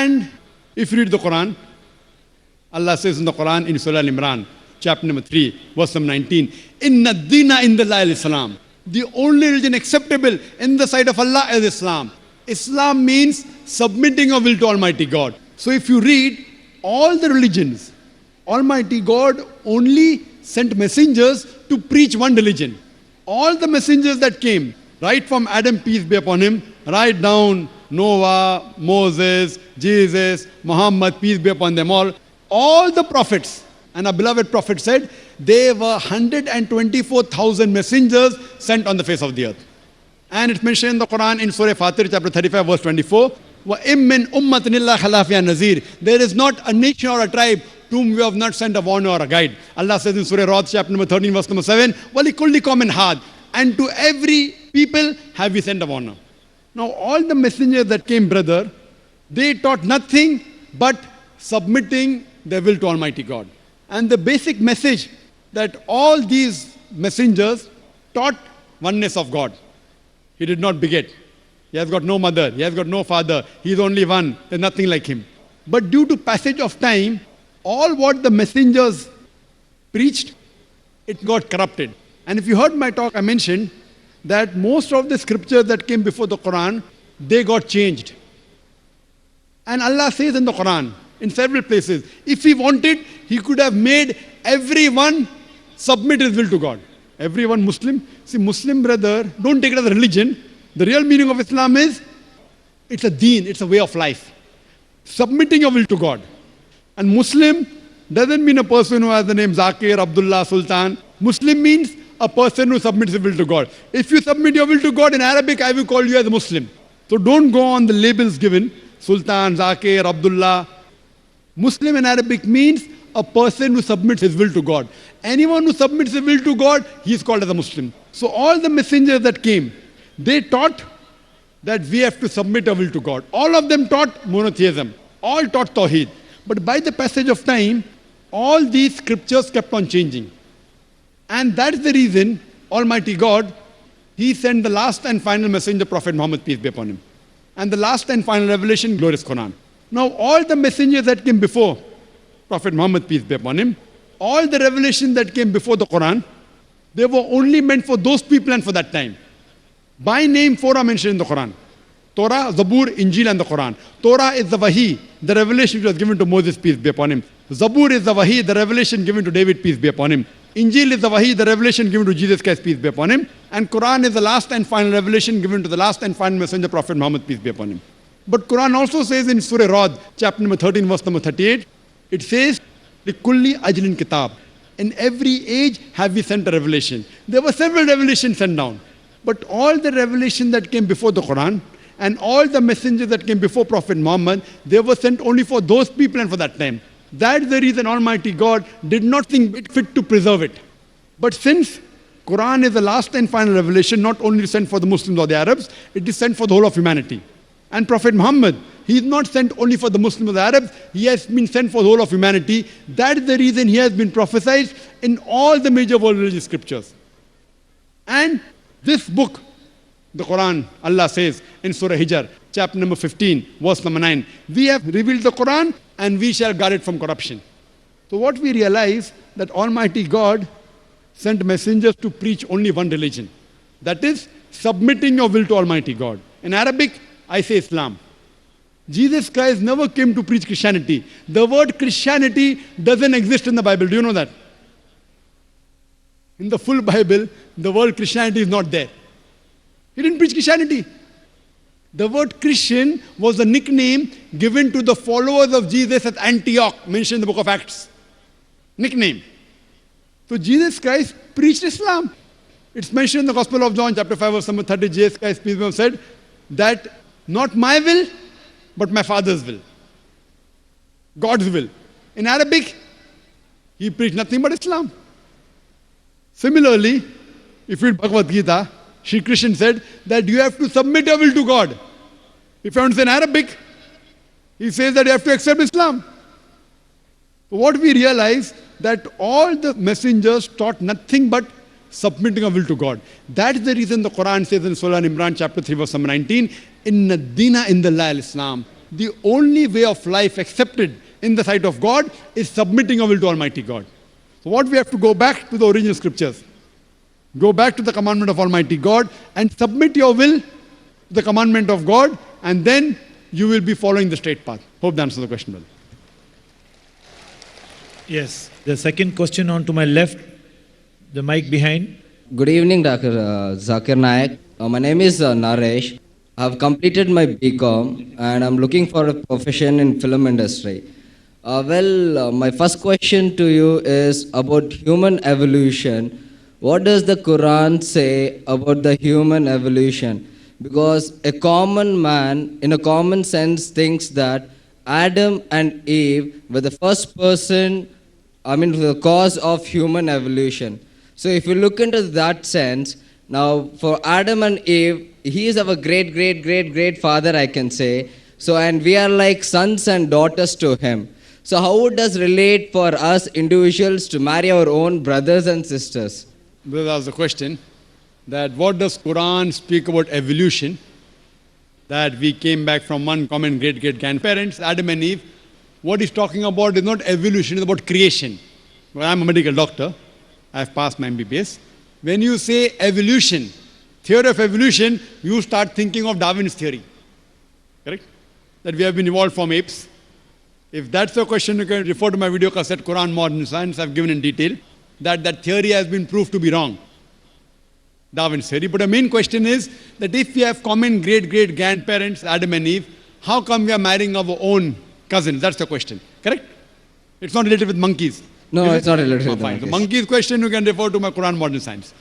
And if you read the Quran, Allah says in the Quran in Surah Al-Imran, chapter number 3, verse number 19, Inna dina indallahi al-Islam. The only religion acceptable in the sight of Allah is Islam. Islam means submitting your will to Almighty God. So if you read all the religions, Almighty God only sent messengers to preach one religion. All the messengers that came, right from Adam, peace be upon him, right down Noah, Moses, Jesus, Muhammad, peace be upon them all the prophets, and our beloved prophet said, there were 124,000 messengers sent on the face of the earth. And it's mentioned in the Quran in Surah Fatir, chapter 35, verse 24, وَإِم مِّنْ أُمَّةٍ إِلَّا خَلَا فِيهَا نَذِيرٌ. There is not a nation or a tribe to whom we have not sent a warner or a guide. Allah says in Surah Ra'd, chapter number 13, verse number 7, وَلِكُلِّ قَوْمٍ هَادٍ. And to every people have we sent a warner. Now all the messengers that came, brother, they taught nothing but submitting their will to Almighty God. And the basic message that all these messengers taught oneness of God. He did not beget. He has got no mother. He has got no father. He is only one. There is nothing like him. But due to passage of time, all what the messengers preached, it got corrupted. And if you heard my talk, I mentioned that most of the scriptures that came before the Quran, they got changed. And Allah says in the Quran, in several places, if He wanted, He could have made everyone submit his will to God. Everyone Muslim. See, Muslim brother, don't take it as a religion. The real meaning of Islam is, it's a deen, it's a way of life. Submitting your will to God. And Muslim doesn't mean a person who has the name Zakir, Abdullah, Sultan. Muslim means a person who submits his will to God. If you submit your will to God in Arabic, I will call you as a Muslim. So don't go on the labels given, Sultan, Zakir, Abdullah. Muslim in Arabic means a person who submits his will to God. Anyone who submits his will to God, he is called as a Muslim. So all the messengers that came, they taught that we have to submit our will to God. All of them taught monotheism. All taught Tawheed. But by the passage of time, all these scriptures kept on changing. And that is the reason Almighty God, He sent the last and final messenger, Prophet Muhammad, peace be upon him. And the last and final revelation, glorious Quran. Now all the messengers that came before Prophet Muhammad, peace be upon him, all the revelation that came before the Quran, they were only meant for those people and for that time. By name, four are mentioned in the Quran. Torah, Zabur, Injil and the Quran. Torah is the Wahi, the revelation which was given to Moses, peace be upon him. Zabur is the Wahi, the revelation given to David, peace be upon him. Injil is the Wahi, the revelation given to Jesus Christ, peace be upon him. And Quran is the last and final revelation given to the last and final messenger, Prophet Muhammad, peace be upon him. But Quran also says in Surah Ra'd, chapter number 13, verse number 38, it says, لِكُلِّ أَجْلٍ kitab. In every age have we sent a revelation. There were several revelations sent down. But all the revelation that came before the Quran and all the messengers that came before Prophet Muhammad, they were sent only for those people and for that time. That's the reason Almighty God did not think it fit to preserve it. But since Quran is the last and final revelation, not only sent for the Muslims or the Arabs, it is sent for the whole of humanity. And Prophet Muhammad, he is not sent only for the Muslims or the Arabs, he has been sent for the whole of humanity. That is the reason he has been prophesied in all the major world religious scriptures. And this book, the Quran, Allah says in Surah Hijr, chapter number 15, verse number 9, we have revealed the Quran and we shall guard it from corruption. So what we realize, that Almighty God sent messengers to preach only one religion. That is, submitting your will to Almighty God. In Arabic, I say Islam. Jesus Christ never came to preach Christianity. The word Christianity doesn't exist in the Bible. Do you know that? In the full Bible, the word Christianity is not there. He didn't preach Christianity. The word Christian was a nickname given to the followers of Jesus at Antioch, mentioned in the book of Acts. Nickname. So Jesus Christ preached Islam. It's mentioned in the Gospel of John, chapter 5, verse number 30, Jesus Christ, peace be upon him, said that not my will, but my Father's will. God's will. In Arabic, he preached nothing but Islam. Similarly, if you read Bhagavad Gita, Shri Krishna said that you have to submit your will to God. If you understand Arabic, he says that you have to accept Islam. So what we realize, that all the messengers taught nothing but submitting our will to God. That is the reason the Quran says in Surah Al-Imran, chapter 3, verse number 19, Inna dina indallahi al-Islam. the only way of life accepted in the sight of God is submitting your will to Almighty God. So what we have to go back to the original scriptures. Go back to the commandment of Almighty God and submit your will to the commandment of God, and then you will be following the straight path. Hope that answers the question, brother. Yes. The second question on to my left, the mic behind. Good evening, Dr. Zakir Naik. My name is Naresh. I have completed my BCom and I'm looking for a profession in film industry. My first question to you is about human evolution. What does the Quran say about the human evolution? Because a common man, in a common sense, thinks that Adam and Eve were the first person, the cause of human evolution. So if you look into that sense, now for Adam and Eve, he is our great father, I can say. So, and we are like sons and daughters to him. So how would this relate for us individuals to marry our own brothers and sisters? Brother asked the question that what does Quran speak about evolution? That we came back from one common great-grandparents, Adam and Eve. What he's talking about is not evolution, it's about creation. Well, I'm a medical doctor. I've passed my MBBS. When you say evolution, theory of evolution, you start thinking of Darwin's theory. Correct? That we have been evolved from apes. If that's the question, you can refer to my video cassette, Quran Modern Science. I've given in detail that theory has been proved to be wrong. Darwin's theory. But the main question is that if we have common great-grandparents, Adam and Eve, how come we are marrying our own cousins? That's the question. Correct? It's not related with monkeys. No, it's not related with fine. monkeys. The monkeys question, you can refer to my Quran Modern Science.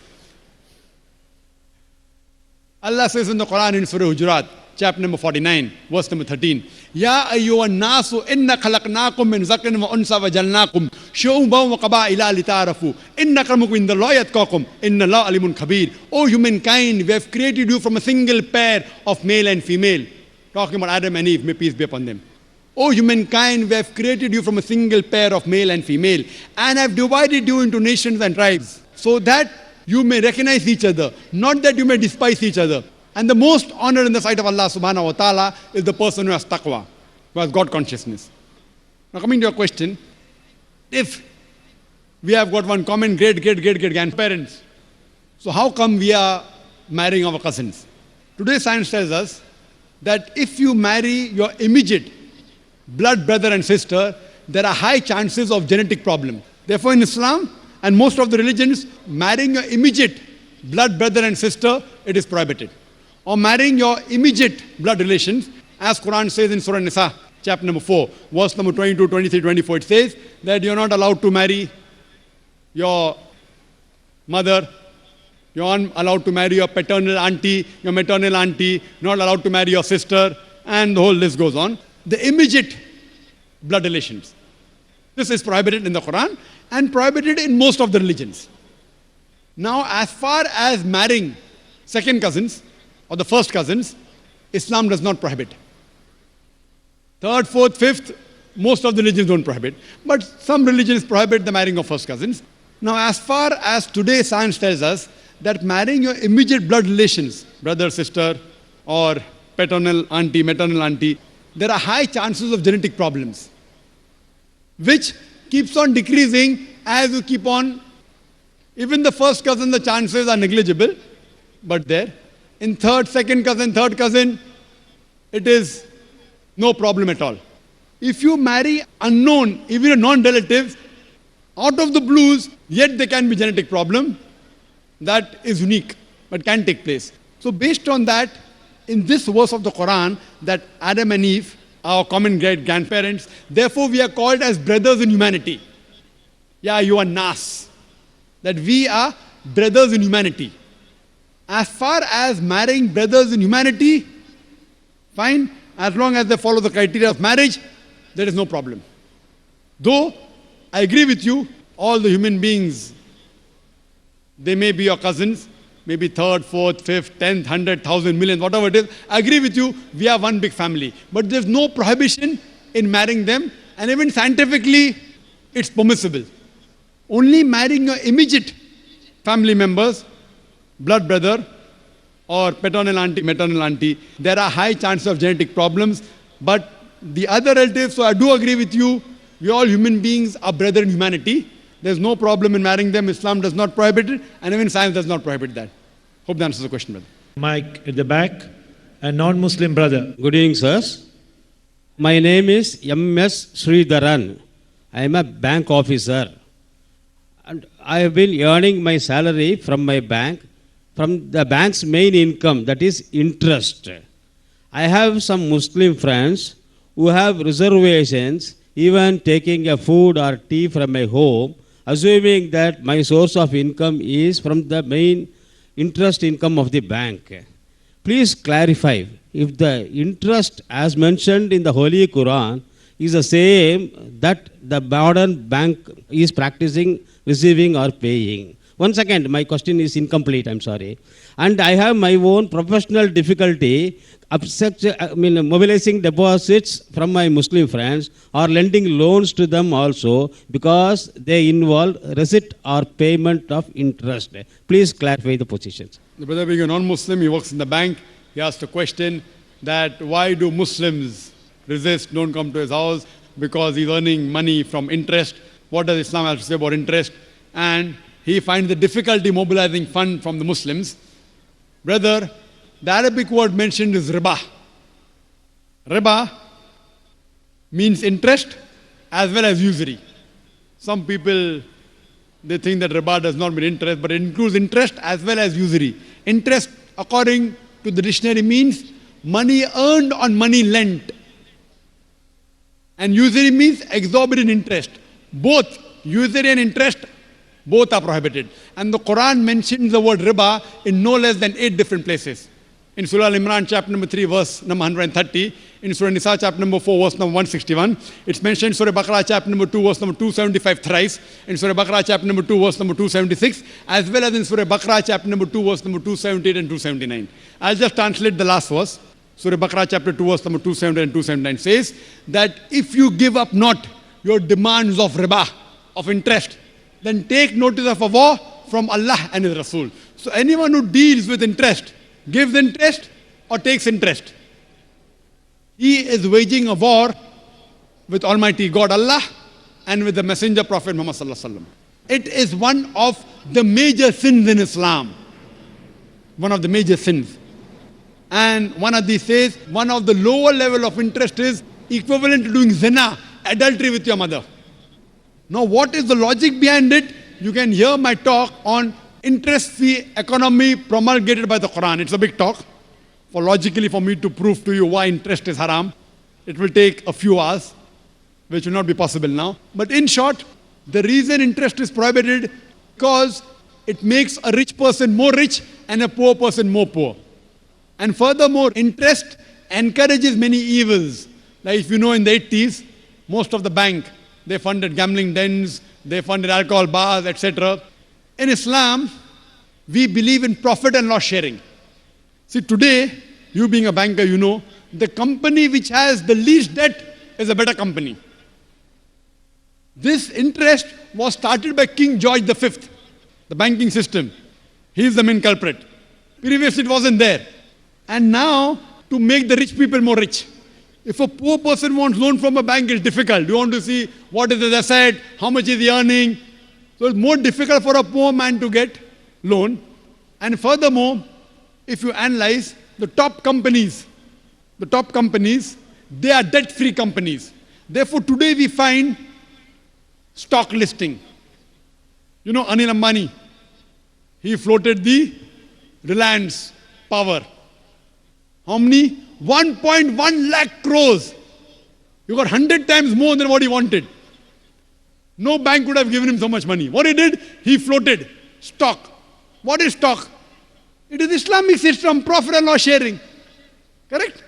Allah says in the Quran in Surah Hujurat, chapter number 49, verse number 13, Ya ayyuhan nasu inna khalaqnakum min zakarin wa unsa wa jalnakum shu'uban wa qaba'ila lita'arafu inna akramakum indallahi atqakum inna Allaha alimun khabir. O humankind, we have created you from a single pair of male and female. Talking about Adam and Eve, may peace be upon them. O humankind, we have created you from a single pair of male and female and have divided you into nations and tribes so that you may recognize each other, not that you may despise each other. And the most honored in the sight of Allah subhanahu wa ta'ala is the person who has taqwa, who has God consciousness. Now coming to your question, if we have got one common great-grandparents, so how come we are marrying our cousins? Today science tells us that if you marry your immediate blood brother and sister, there are high chances of genetic problem. Therefore in Islam and most of the religions, marrying your immediate blood brother and sister, it is prohibited. Or marrying your immediate blood relations, as Quran says in Surah Nisa, chapter number 4, verse number 22, 23, 24, it says that you're not allowed to marry your mother, you're not allowed to marry your paternal auntie, your maternal auntie, not allowed to marry your sister, and the whole list goes on. The immediate blood relations. This is prohibited in the Quran and prohibited in most of the religions. Now, as far as marrying second cousins or the first cousins, Islam does not prohibit. Third, fourth, fifth, most of the religions don't prohibit. But some religions prohibit the marrying of first cousins. Now, as far as today science tells us that marrying your immediate blood relations, brother, sister, or paternal auntie, maternal auntie, there are high chances of genetic problems, which keeps on decreasing as you keep on. Even the first cousin, the chances are negligible, but there. In third, second cousin, third cousin, it is no problem at all. If you marry unknown, even a non-relative, out of the blues, yet there can be genetic problem, that is unique, but can take place. So based on that, in this verse of the Quran, that Adam and Eve, our common great-grandparents, therefore we are called as brothers in humanity. Yeah, you are Nas. That we are brothers in humanity. As far as marrying brothers in humanity, fine, as long as they follow the criteria of marriage, there is no problem. Though, I agree with you, all the human beings, they may be your cousins, maybe third, fourth, fifth, 10th, 100,000, million, whatever it is. I agree with you, we are one big family. But there's no prohibition in marrying them, and even scientifically, it's permissible. Only marrying your immediate family members, blood brother, or paternal auntie, maternal auntie, there are high chances of genetic problems, but the other relatives, so I do agree with you. We all human beings are brethren in humanity. There's no problem in marrying them. Islam does not prohibit it, and even science does not prohibit that. Hope that answers the question, brother. Mike at the back, a non-Muslim brother. Good evening, sirs. My name is M.S. Sridharan. I am a bank officer. And I have been earning my salary from my bank, from the bank's main income, that is interest. I have some Muslim friends who have reservations, even taking a food or tea from my home, assuming that my source of income is from the main interest income of the bank. Please clarify if the interest as mentioned in the Holy Quran is the same that the modern bank is practicing receiving or paying. One second, my question is incomplete, I'm sorry. And I have my own professional difficulty mobilizing deposits from my Muslim friends or lending loans to them also because they involve receipt or payment of interest. Please clarify the positions. The brother being a non-Muslim, he works in the bank. He asked a question that why do Muslims resist, don't come to his house because he's earning money from interest. What does Islam have to say about interest? And he finds the difficulty mobilizing fund from the Muslims. Brother, the Arabic word mentioned is riba. Riba means interest as well as usury. Some people, they think that riba does not mean interest, but it includes interest as well as usury. Interest, according to the dictionary, means money earned on money lent. And usury means exorbitant interest. Both usury and interest, both are prohibited. And the Quran mentions the word riba in no less than 8 different places. In Surah Al-Imran, chapter number 3, verse number 130. In Surah Nisa, chapter number 4, verse number 161. It's mentioned in Surah Baqarah, chapter number 2, verse number 275 thrice. In Surah Baqarah, chapter number 2, verse number 276. As well as in Surah Baqarah, chapter number 2, verse number 278 and 279. I'll just translate the last verse. Surah Baqarah, chapter 2, verse number 278 and 279 says that if you give up not your demands of riba, of interest, then take notice of a war from Allah and His Rasul. So anyone who deals with interest, gives interest or takes interest, he is waging a war with Almighty God Allah and with the Messenger Prophet Muhammad Sallallahu Alaihi Wasallam. It is one of the major sins in Islam. One of the major sins. And one of these says, one of the lower level of interest is equivalent to doing zina, adultery with your mother. Now what is the logic behind it? You can hear my talk on interest-free economy promulgated by the Quran. It's a big talk. For me to prove to you why interest is haram, it will take a few hours, which will not be possible now. But in short, the reason interest is prohibited because it makes a rich person more rich and a poor person more poor. And furthermore, interest encourages many evils. Like if you know in the 80s, most of the bank, they funded gambling dens, they funded alcohol bars, etc. In Islam, we believe in profit and loss sharing. See, today, you being a banker, you know, the company which has the least debt is a better company. This interest was started by King George V, the banking system. He is the main culprit. Previously, it wasn't there. And now, to make the rich people more rich. If a poor person wants loan from a bank, it's difficult. You want to see what is his asset, how much is he earning. So it's more difficult for a poor man to get loan. And furthermore, if you analyze the top companies, they are debt-free companies. Therefore, today we find stock listing. You know Anil Ambani, he floated the Reliance Power. How many? 1.1 lakh crores. You got 100 times more than what he wanted. No bank would have given him so much money. What he did? He floated stock. What is stock? It is Islamic system, profit and loss sharing. Correct?